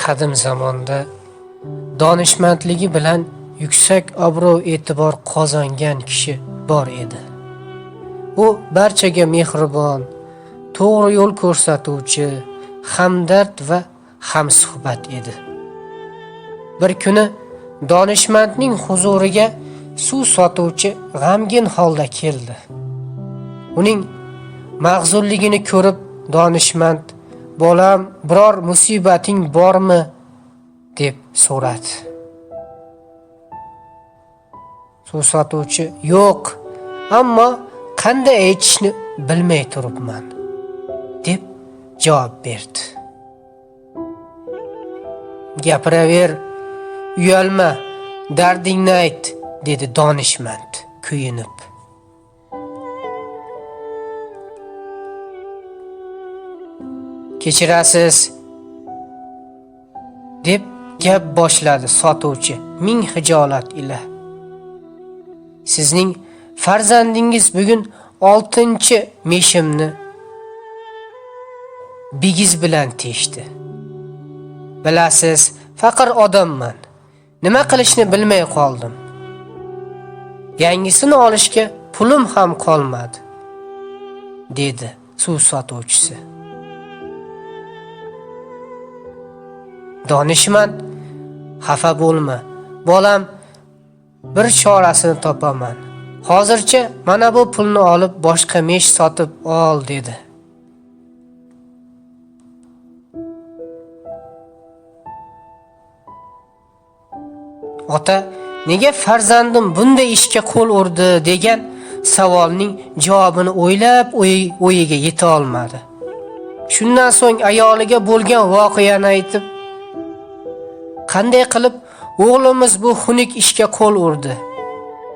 qadim zamonda donishmandligi bilan yuksak obro'-e'tibor qozongan kishi bor edi. U barchaga mehribon, to'g'ri yo'l ko'rsatuvchi, hamdard va hamsuhbat edi. Bir kuni donishmandning huzuriga suv sotuvchi g'amgin holda keldi. Uning mag'zurligini ko'rib donishmand "Bolam, biror musibating bormi?" deb so'radi. Suv sotuvchi "Yo'q, ammo qanday aytishni bilmay turibman" deb javob berdi. "Gapiraver, uyalma, dardingni ayt", dedi donishmand kuyinib. "Kechirasiz", deb gap boshladi sotuvchi ming hijolat ila. "Sizning farzandingiz bugun 6-meshimni bigiz bilan teshdi. Bilasiz, faqir odamman. Nima qilishni bilmay qoldim. Yangisini olishga pulim ham qolmadi", dedi suv sotuvchisi. Donishmand "Xafa bo'lma, bolam, bir chorasini topaman. Hozircha mana bu pulni olib boshqa mesh sotib ol", dedi. Ota "Nega farzandim bunday ishga qo'l urdi?" degan savolning javobini o'ylab o'yiga yeta olmadi. Shundan so'ng ayoliga bo'lgan voqeani aytib, "Qanday qilib o'g'limiz bu xunuk ishga qo'l urdi?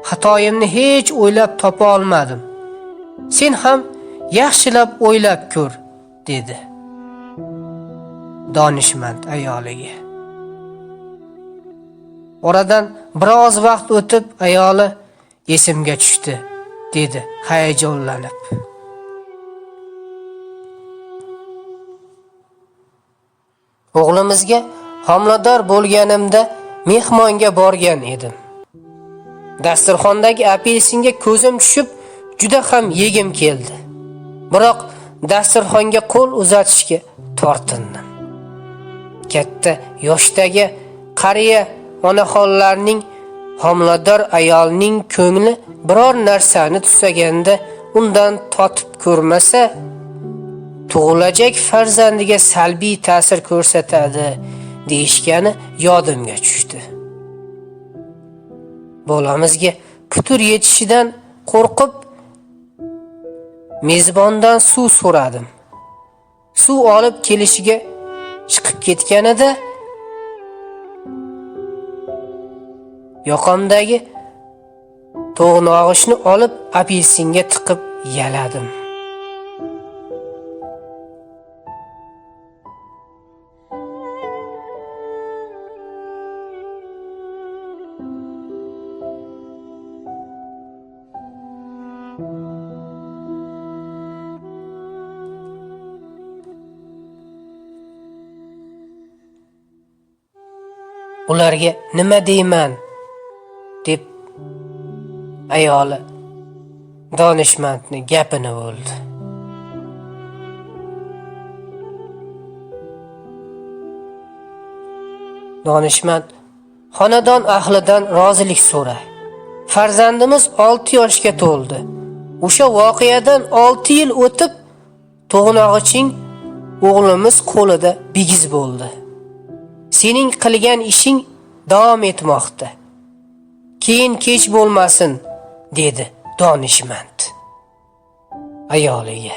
Xatoyimni hech o'ylab topa olmadim. Sen ham yaxshilab o'ylab ko'r", dedi donishmand ayoliga. Oradan biroz vaqt o'tib ayoli "Esimga tushdi", dedi hayajonlanib. "O'g'limizga homilador bo'lganimda mehmonga borgan edim. Dasturxondagi apelsinga ko'zim tushib, juda ham yegim keldi. Biroq dasturxonga qo'l uzatishga tortindim. Katta yoshdagi qariya onaxonlarning homilador ayolning ko'ngli biror narsani tusaganda undan totib ko'rmasa, tug'ilajak farzandiga salbiy ta'sir ko'rsatadi deyishgani yodimga tushdi. Bolamizga putur yetishidan qo'rqib mezbondan suv so'radim. Suv olib kelishiga chiqib ketganida yoqamdagi to'g'nog'ishni olib apelsinga tiqib yaladim. Ularga nima deyman deb ayoli donishmandning gapini bo'ldi. Donishmand xonadon ahlidan rozilik so'radi. Farzandimiz 6 yoshga to'ldi. O'sha voqeadan 6 yil o'tib to'g'nog'iching o'g'limiz qo'lida bigiz bo'ldi. Sening qilgan ishing davom etmoqda. Keyin kech bo'lmasin, dedi donishmand ayoliga.